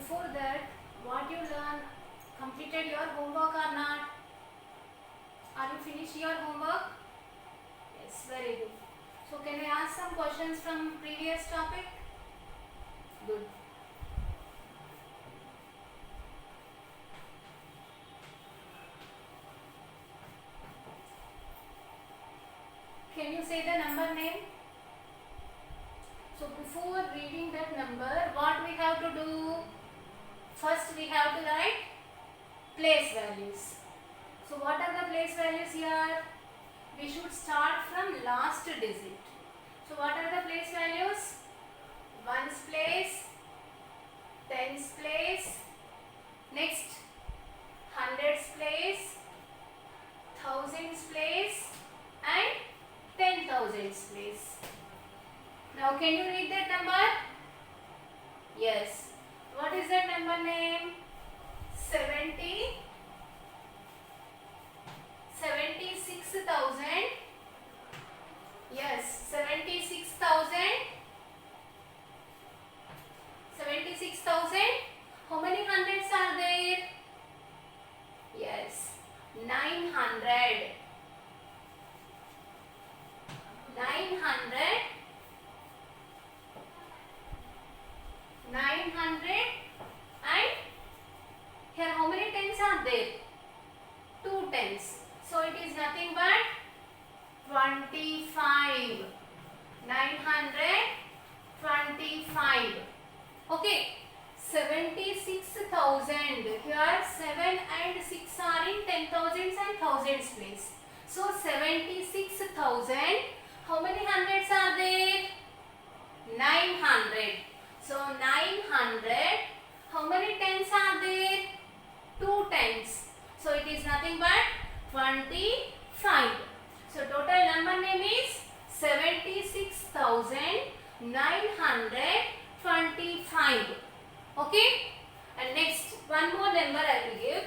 before that, what you learn, completed your homework or not? Are you finished your homework? Yes, very good. So can I ask some questions from previous topic? Good. Can you say the number name? So before reading that number, what we have to do? First we have to write place values. So what are the place values here? We should start from last digit. So what are the place values? Ones place, tens place, next hundreds place, thousands place and 10,000s place. Now can you read that number? Yes. What is that number name? 76,000. Yes, 76,000. 76,000. How many hundreds are there? Yes, 900. 900. 900 and here how many tens are there? 2 tens. So it is nothing but 25. 925. Okay. 76,000. Here 7 and 6 are in 10,000s and thousands place. So 76,000. How many hundreds are there? 900. So 900. How many tens are there? 2 tens. So it is nothing but 25. So total number name is 76,925. Okay. And next one more number I will give.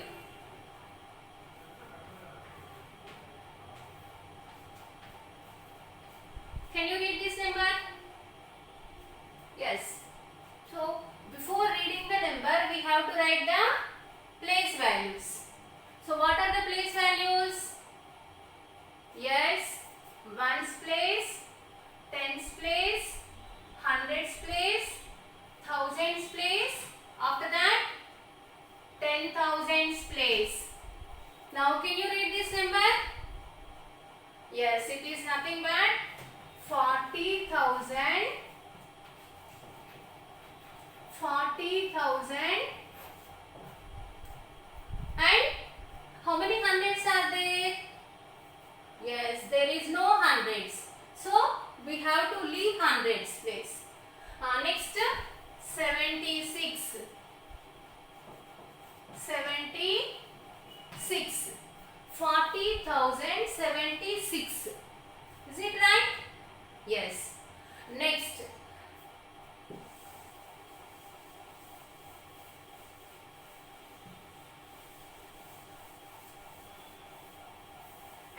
Can you read this number? Yes. So before reading the number, we have to write the place values. So what are the place values? Yes, ones place, tens place, hundreds place, thousands place. After that, 10,000s place. Now can you read this number? Yes, it is nothing but 40,000. 40,000 and how many hundreds are there? Yes, there is no hundreds. So we have to leave hundreds place. Next 76. 76. 40,076. Is it right? Yes. Next.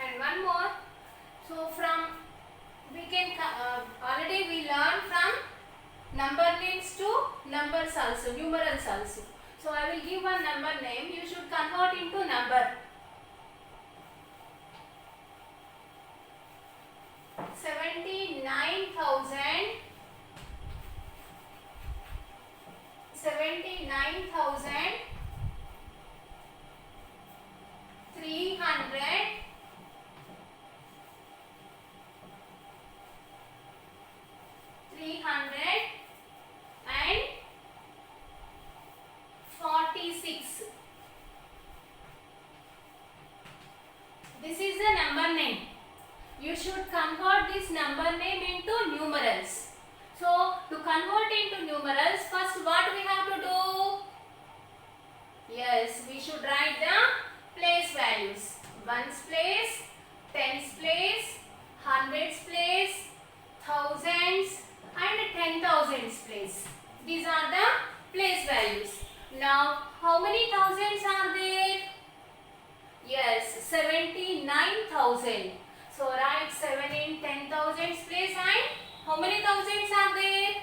And one more. So from we can already we learn from number names to numbers also, numerals also. So I will give one number name. You should convert into number. 79,000. 79,000. 300. 300 and 46. This is the number name. You should convert this number name into numerals. So to convert into numerals, first what we have to do? Yes, we should write the place values. Ones place, tens place, hundreds place, thousands and 10,000s place. These are the place values. Now how many thousands are there? Yes, 79,000. So write 7 in 10,000s place and how many thousands are there?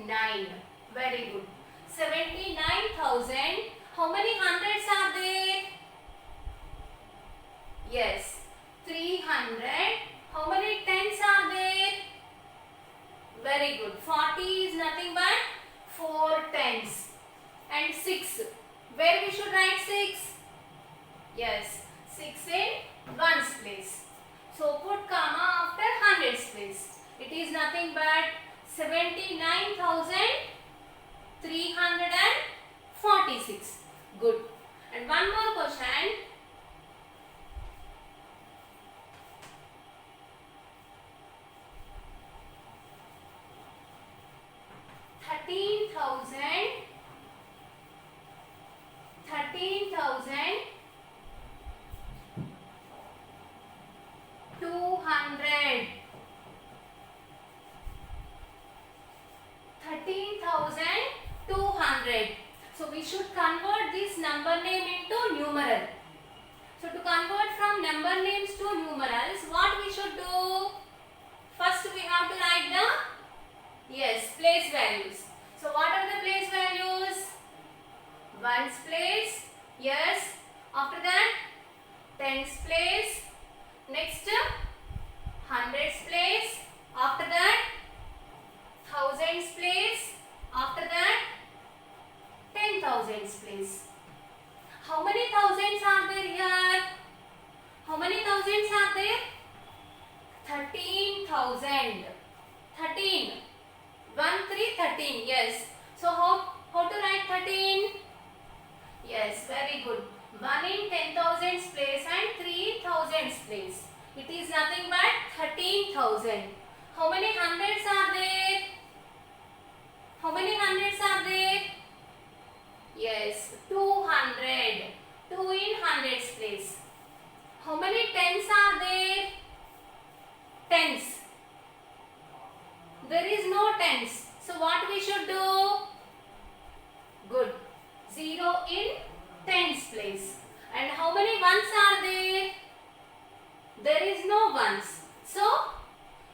9. Very good. 79,000. How many hundreds are there? Yes, 300. How many tens are there? Very good. 40 is nothing but 4 tens. And 6. Where we should write 6? Yes, 6 in ones place. So put comma after hundreds place. It is nothing but 79,346. Good. And one more question. 13,200. So we should convert this number name into numeral. So to convert from number names to numerals, what we should do? First we have to write the place values. So what are the place values? Ones place. Yes. After that, tens place. Next, hundreds place. After that, thousands place. After that, 10,000s place. How many thousands are there here? How many thousands are there? 13,000. 13. 1, 3, 13. Yes. So how to write 13? Yes, very good. 1 in 10,000s place and 3,000s place. It is nothing but 13,000. How many hundreds are there? How many hundreds are there? Yes, 200. 2 in hundreds place. How many tens are there? Tens. There is no tens. So what we should do? Good. 0 in tens place. And how many ones are there? There is no ones. So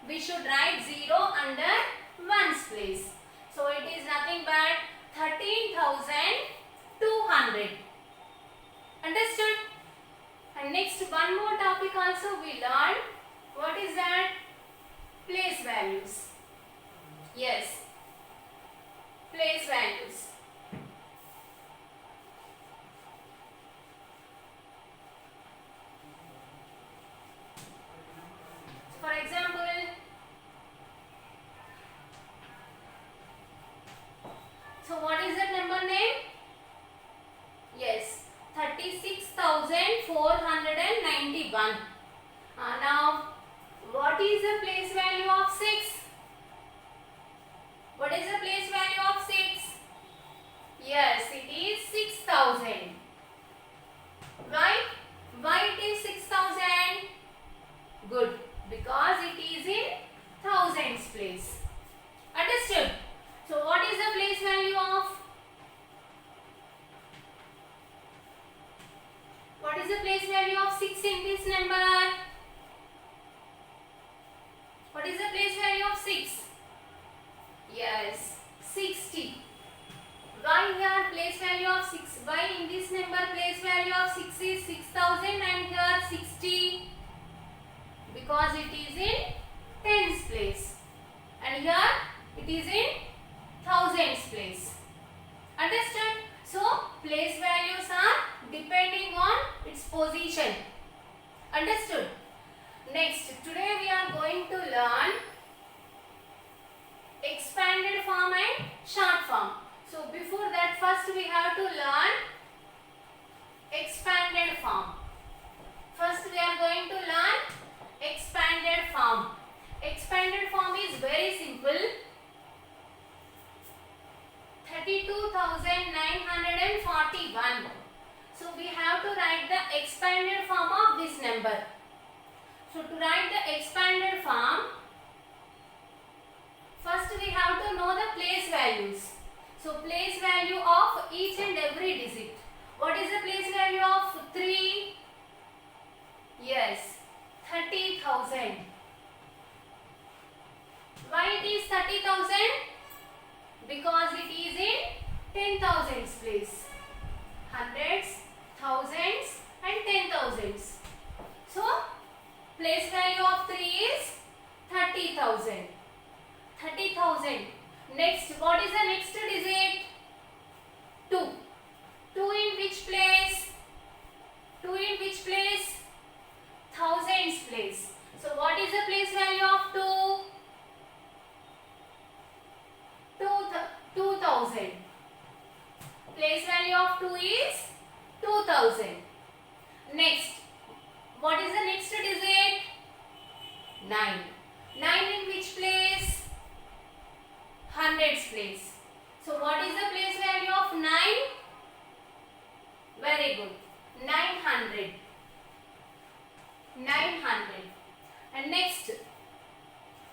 we should write 0 under ones place. So it is nothing but 13,200. Understood? And next one more topic also we learn. What is that? Place values. Yes. Place values. For example, so what is that number name? Yes, 36,491. Now, what is the place value of 6? What is the place value of 6? Yes, it is 6,000. Why? Why it is 6,000? Good. Because it is in thousands place. Understood? So what is the place value of? What is the place value of 6 in this number? What is the place value of 6? Yes, 60. Why here place value of 6? Why in this number place value of 6 is 6,000 and here 60? Because it is in tens place. And here it is in thousands place. Understood? So place values are depending on its position. Understood? Next, today we are going to learn expanded form and short form. So before that, first we have to learn expanded form. First we are going to learn expanded form. Expanded form is very simple. 32,941. So we have to write the expanded form of this number. So to write the expanded form, first we have to know the place values. So place value of each and every digit. What is the place value of 3? Yes, 30,000. Why it is 30,000? Because it is in place value of 2 is 2000. Next, what is the next digit? 9. 9 in which place? Hundreds place. So what is the place value of 9? Very good. 900. 900. And next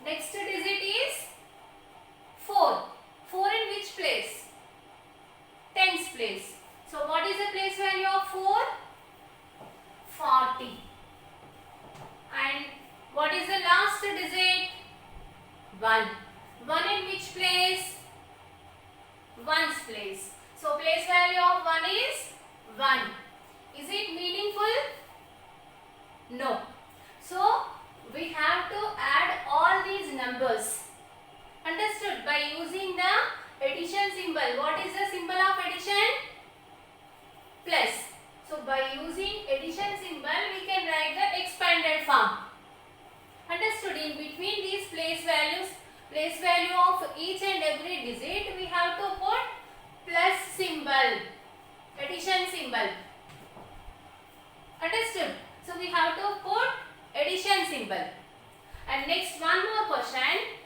digit is 4. 4 in which place? Tens place. So what is the place value of 4? 40. And what is the last digit? 1. 1 in which place? Ones place. So place value of 1 is 1. Is it meaningful? No. So we have to add all these numbers. Understood? By using the addition symbol. What is the symbol of addition? Plus. So by using addition symbol we can write the expanded form. Understood? In between these place value of each and every digit we have to put plus symbol, addition symbol. Understood? So we have to put addition symbol. And next, one more question.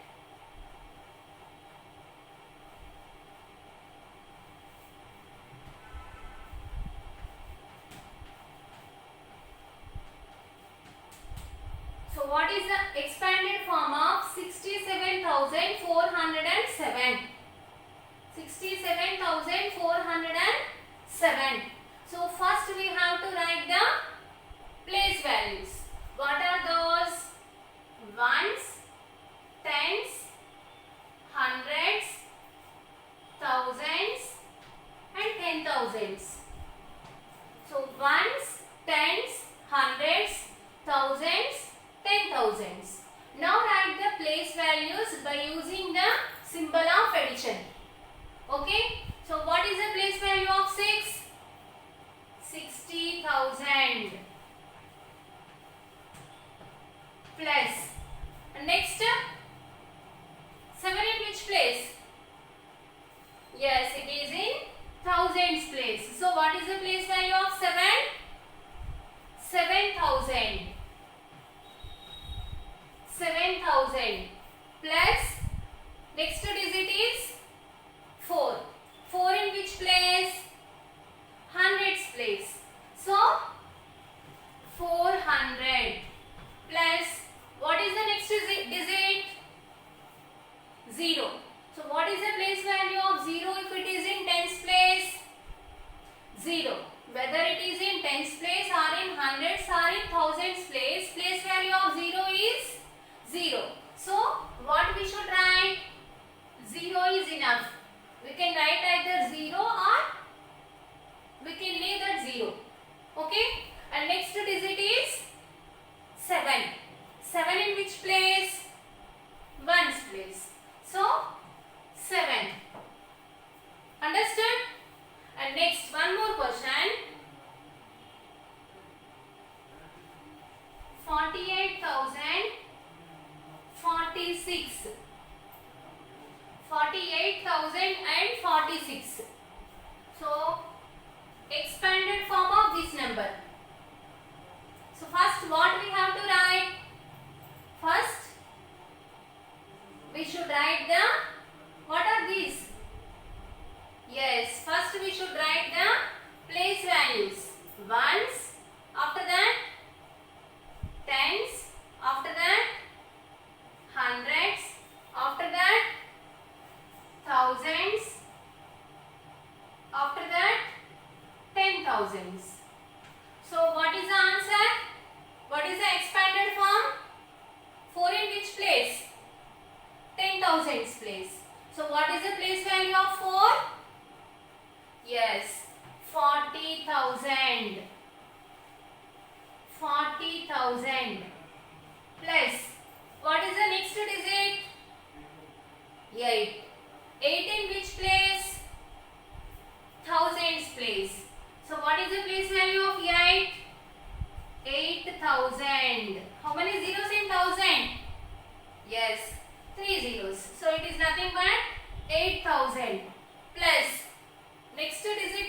So what is the expanded form of 67,407? 67,407. So first we have to write the place values. What are those? Ones, tens, hundreds, thousands and 10,000s. So ones, tens, hundreds, thousands, 10,000s. Now write the place values by using the symbol of addition. Okay. So what is the place value of 6? 60,000 plus. Next, 7 in which place? Yes, it is in thousands place. So what is the place value of 7? 7,000. 7,000 plus next digit is 4. 4 in which place? Hundreds place. So 400 plus what is the next digit? 0. So what is the place value of 0 if it is in tens place? 0. Whether it is in tens place or in hundreds or in thousands place, place value of 0 is 0. So what we should write? 0 is enough. We can write either 0 or we can leave that 0. Okay. And next digit is 7. 7 in which place? Ones place. So 7. Understood? And next, one more question. 48,046. 48,046. So expanded form of this number. So first what we have to write? First we should write the, what are these? Yes, first we should write the place values. Ones, after that tens, after that hundreds, after that thousands, after that 10,000s. So what is the answer? What is the expanded form? 4 in which place? 10,000s place. So what is the place value of 4? Yes, 40,000. 40,000 plus what is the next digit? 8. 8 in which place? Thousands place. So what is the place value of 8? 8,000. How many zeros in 1,000? Yes, 3 zeros. So it is nothing but 8,000 plus next digit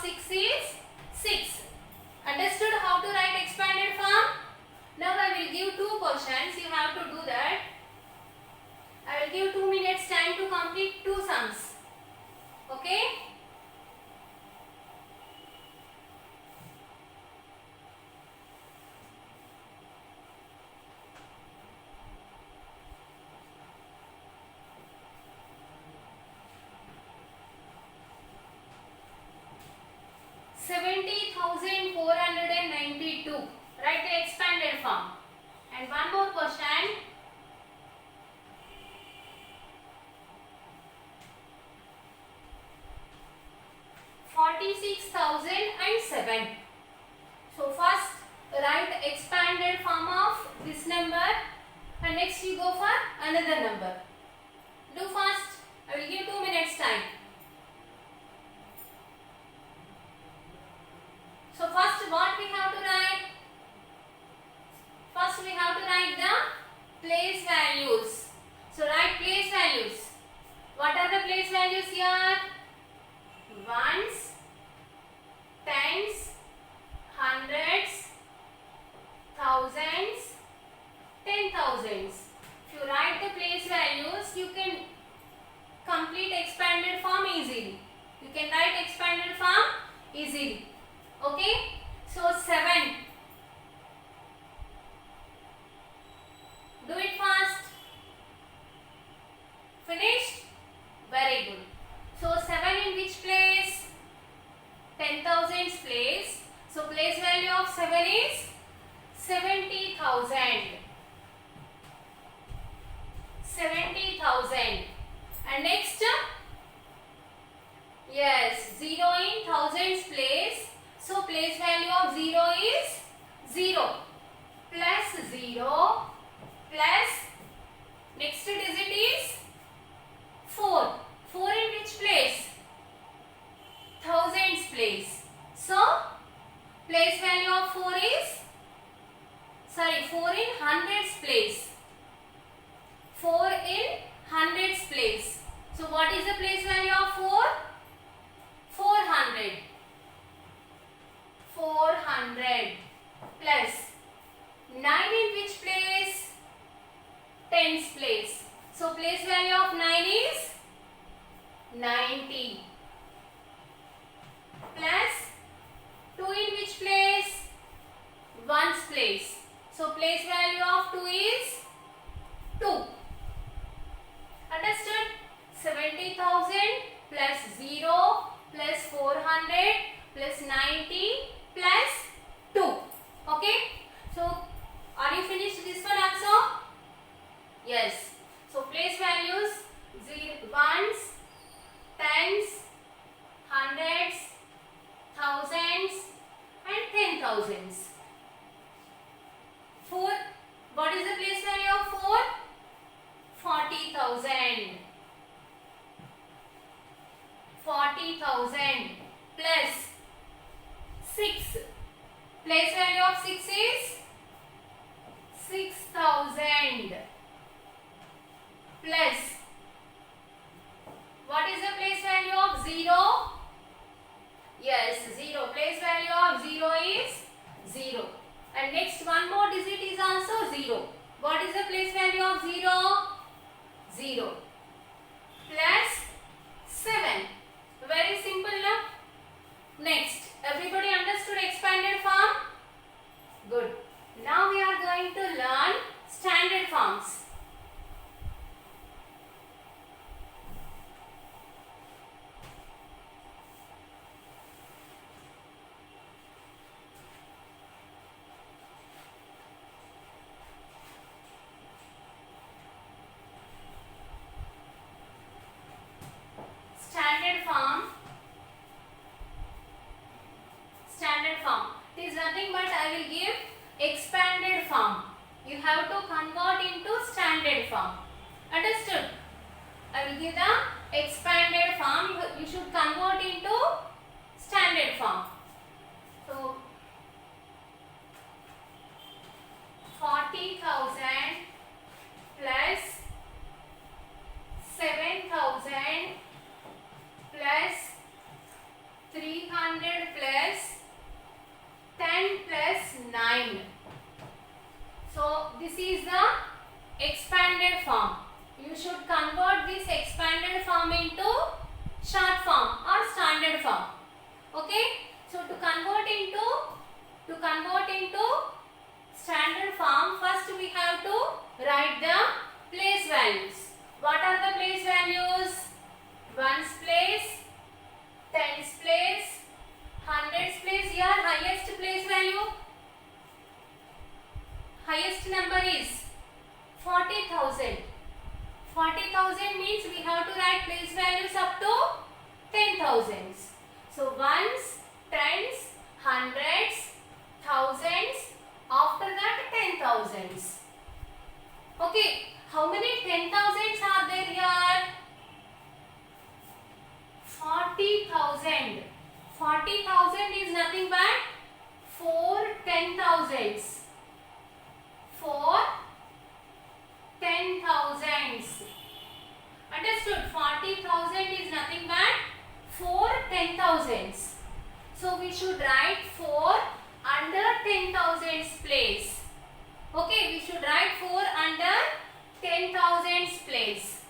6 is 6. Understood how to write expanded form? Now I will give two questions. You have to do that. I will give 2 minutes time to complete two sums. Okay? $70,492. Write the expanded form. And one more question. $46,007. So first write expanded form of this number and next you go for another number. Do fast. I will give 2 minutes time. So first what we have to write? First we have to write the place values. So write place values. What are the place values here? Ones, tens, hundreds, thousands, 10,000s. If you write the place values, you can complete expanded form easily. You can write expanded form easily. Okay? So 7. Do it fast. Finished? Very good. So 7 in which place? 10,000's place. So place value of 7 is 70,000. 70,000. And next? Yes, 0 in thousands place. So place value of 0 is 0. Plus 0 plus next digit is 4. 4 in which place? Thousands place. So place value of 4 is 4 in hundreds place. 4 in hundreds place. So what is the place value of 4? 400. 400 plus 9 in which place? Tens place. So place value of 9 is 90 plus 2 in which place? Ones place. So place value of 2 is 2. Understood? 70,000 plus 0 plus 400 plus 90 plus 2. Okay? So are you finished this one also? Yes. So place values ones, tens, hundreds, thousands and 10,000s. 4. What is the place value of 4? 40,000. 40,000 plus 6. Place value of 6 is 6,000 plus what is the place value of 0? Yes, 0. Place value of 0 is 0. And next one more digit is also 0. What is the place value of 0? 0 plus 7. Very simple now. Next, everybody understood expanded form? Good. Now we are going to learn standard forms. Standard form. Standard form. It is nothing but I will give expanded form. You have to convert into standard form. Understood? I will give the expanded form. You should convert into standard form. So 40,000 plus 7,000 plus 300 this is the expanded form. You should convert this expanded form into short form or standard form. Okay, so to convert into standard form, first we have to write the place values. What are the place values? Ones place, tens place, hundreds place. Here highest place value, highest number is 40,000. 40,000 means we have to write place values up to 10,000. So ones, tens, hundreds, thousands, after that 10,000s. Okay, how many 10,000s are there here? 40,000. 40,000 is nothing but 4 10,000s. 4 10,000s. Understood? 40,000 is nothing but 4 10,000s. So we should write 4 under 10,000s place. Okay, we should write 4 under 10,000s place.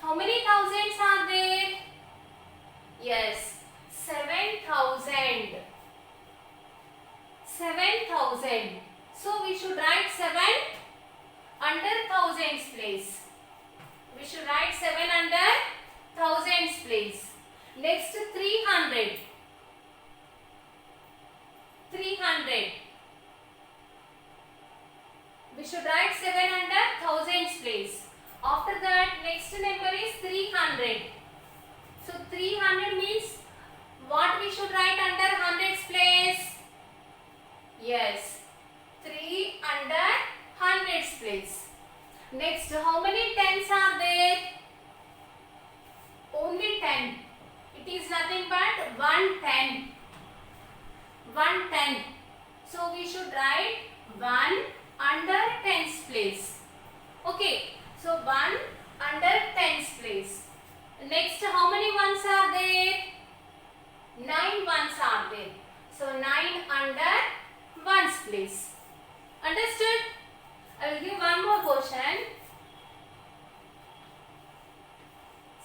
How many thousands are there? Yes, 7,000. 7,000. So we should write 7 under thousands place. We should write 7 under thousands place. Next 300. 300. We should write 7 under thousands place. After that, next number is 300. So 300 means what we should write under hundreds place? Yes, 3 under hundreds place. Next, how many tens are there? Only 10. It is nothing but 110. 110. So we should write 1 under tens place. Okay, so 1 under tens place. Next, how many ones are there? 9 ones are there. So 9 under ones place. Understood? I will give one more question.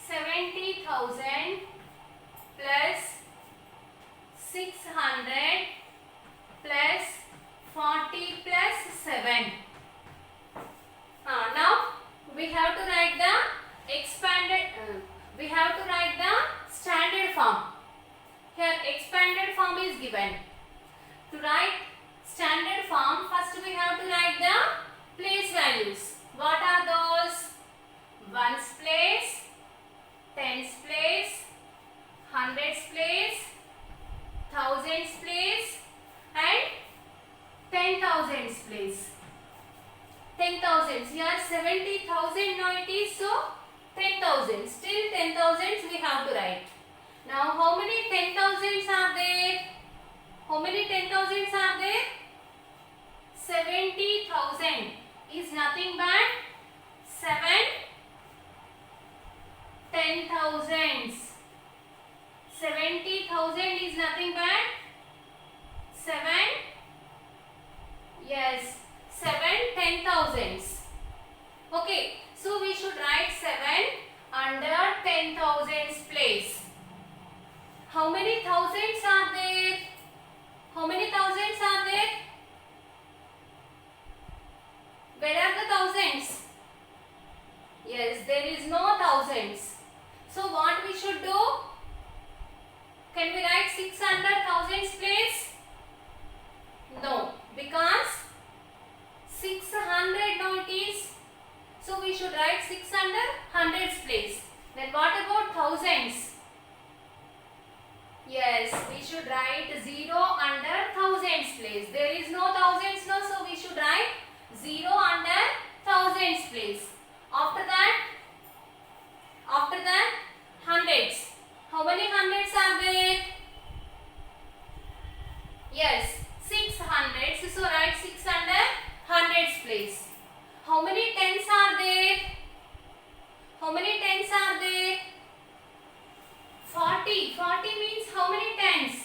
70,000 plus 600 plus 40 plus 7. Now we have to write the we have to write the standard form. Here expanded form is given. To write standard form, first we have to write the place values. What are those? Ones place, tens place, hundreds place, thousands place and 10,000s place. 10,000s. Here 70,000 now it is, so 10,000. Still 10,000s we have to write. Now how many 10,000s are there? How many 10,000s are there? 70,000 is nothing but 7 10,000s. 70,000 is nothing but 7, yes, 7 10,000s. Okay, so we should write 7 under 10,000s place. How many thousands are there? How many thousands are there? Where are the thousands? Yes, there is no thousands. So what we should do? Can we write 6 under thousands place? No, because 600 now it is. So we should write 6 under hundreds place. Then what about thousands? Yes, we should write 0 under thousands place. There is no thousands now, so we should write 0 under thousands place. After that hundreds. How many hundreds are there? Yes, 6 hundreds. So write 6 under hundreds place. How many tens are there? How many tens are there? 40. 40 means how many tens?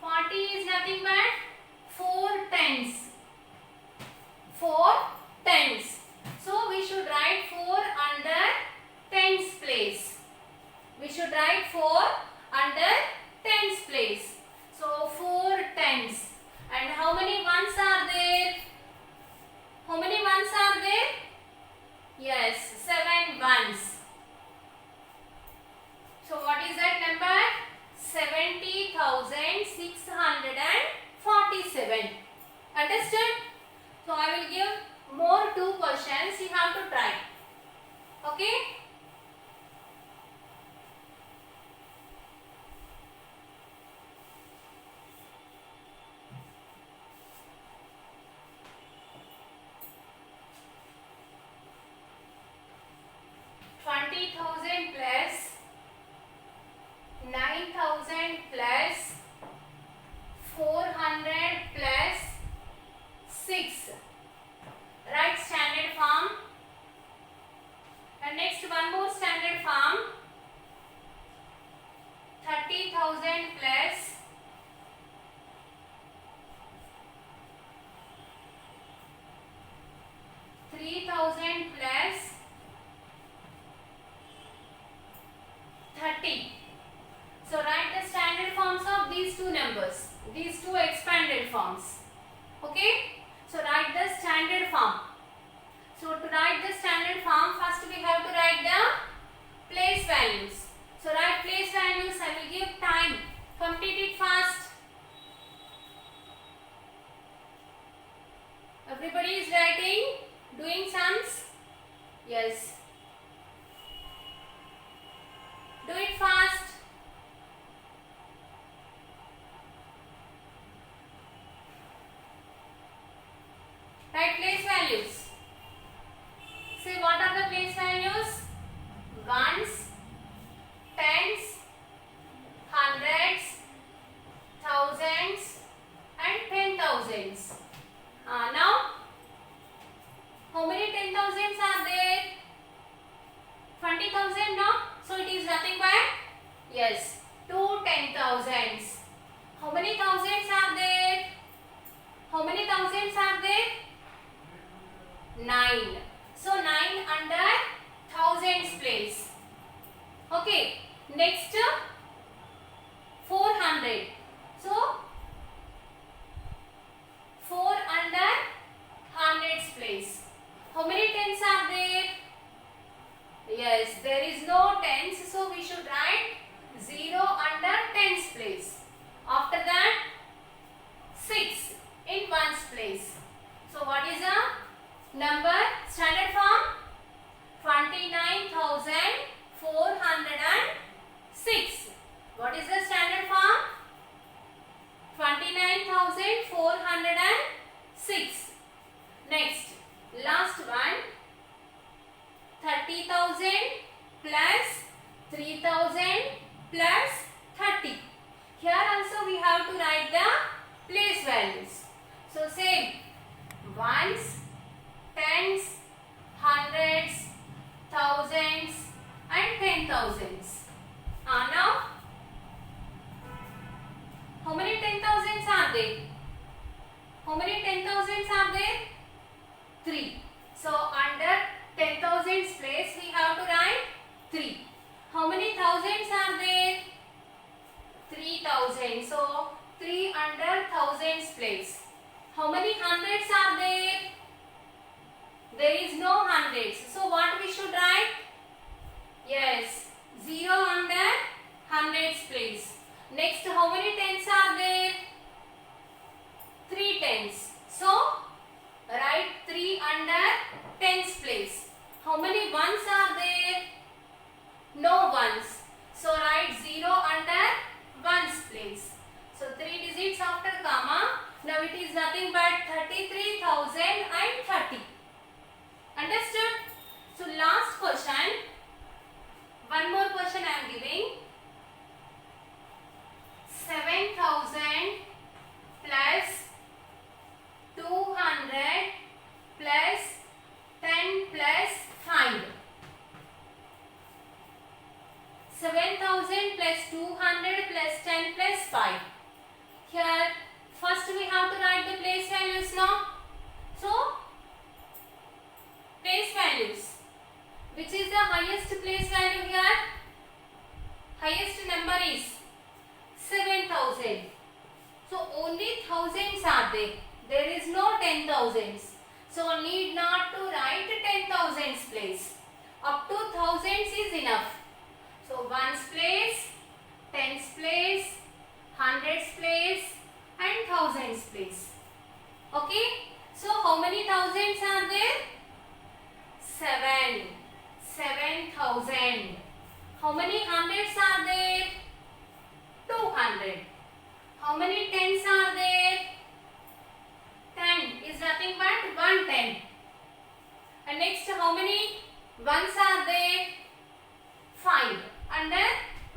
40 is nothing but 4 tens. 4 numbers. These two expanded forms. Okay? So write the standard form. So to write the standard form, first we have to write the place values. So write place values. I will give time. Complete it fast. Everybody is writing, doing sums. Yes. Do it fast. Write place values. Say what are the place values? Ones, tens, hundreds, thousands and 10,000s. Now, how many 10,000s are there? 20,000, no? So it is nothing but, yes, 2 10,000s. How many thousands are there? How many thousands are there? 9. So 9 under thousands place. Okay. Next 400. So 4 under hundreds place. How many tens are there? Yes, there is no tens, so we should write 0 under tens place. After that 6 in ones place. So what is the number? Standard form 29,406. What is the standard form? 29,406. Next, last one, 30,000 plus 3,000 plus 30. Here also we have to write the place values. So same, ones, tens, hundreds, thousands and 10,000s. Now, how many 10,000s are there? How many 10,000s are there? 3. So under 10,000s place we have to write 3. How many thousands are there? 3,000. So 3 under thousands place. How many hundreds are there? There is no hundreds. So what we should write? Yes, 0 under hundreds place. Next, how many tens are there? 3 tens. So write 3 under tens place. How many ones are there? No ones. So write 0 under ones place. So 3 digits after comma. Now it is nothing but 33,030. Understood? So last question. One more question I am giving. 7,000 plus 200 plus 10 plus 5. 7,000 plus 200 plus 10 plus 5. Here first we have to write the place values now. So place values. Which is the highest place value here? Highest number is 7,000. So only thousands are there. There is no 10,000s. So need not to write 10,000s place. Up to thousands is enough. So ones place, tens place, hundreds place and thousands place. Okay. So how many thousands are there? 7. 7,000. How many hundreds are there? 200. How many tens are there? 10 is nothing but 110. And next, how many ones are there? 5 under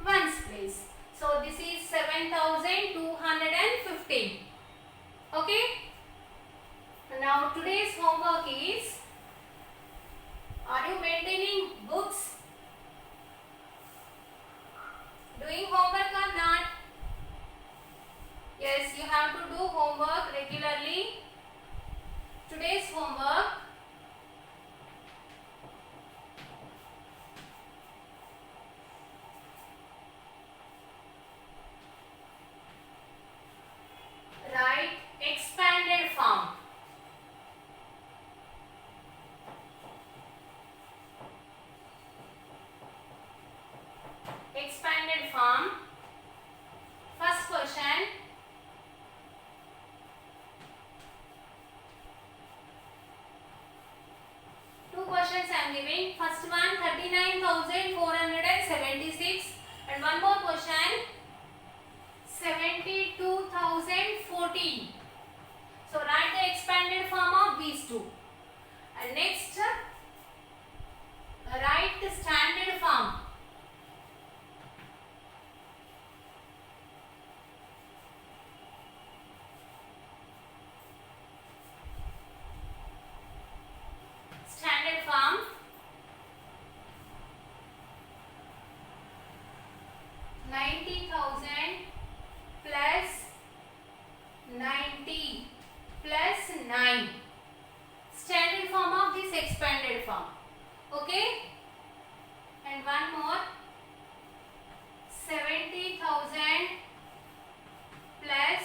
ones place. So this is 7,215. Okay. Now today's homework is, are you maintaining books? Doing homework or not? Yes, you have to do homework regularly. Today's homework, giving. First one 39,476 and one more question 72,014. So write the expanded form of these two. And next write the standard form. Standard form 90,000 plus 90 plus 9. Standard form of this expanded form. Okay? And one more 70,000 plus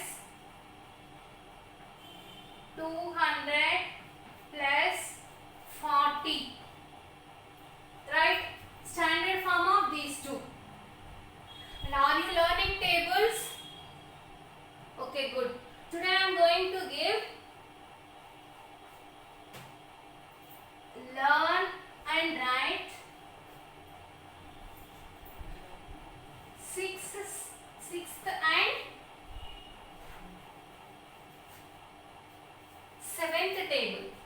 200 plus 40. Right? Standard form of these two. And are you learning tables? Okay, good. Today I am going to give learn and write sixth and seventh table.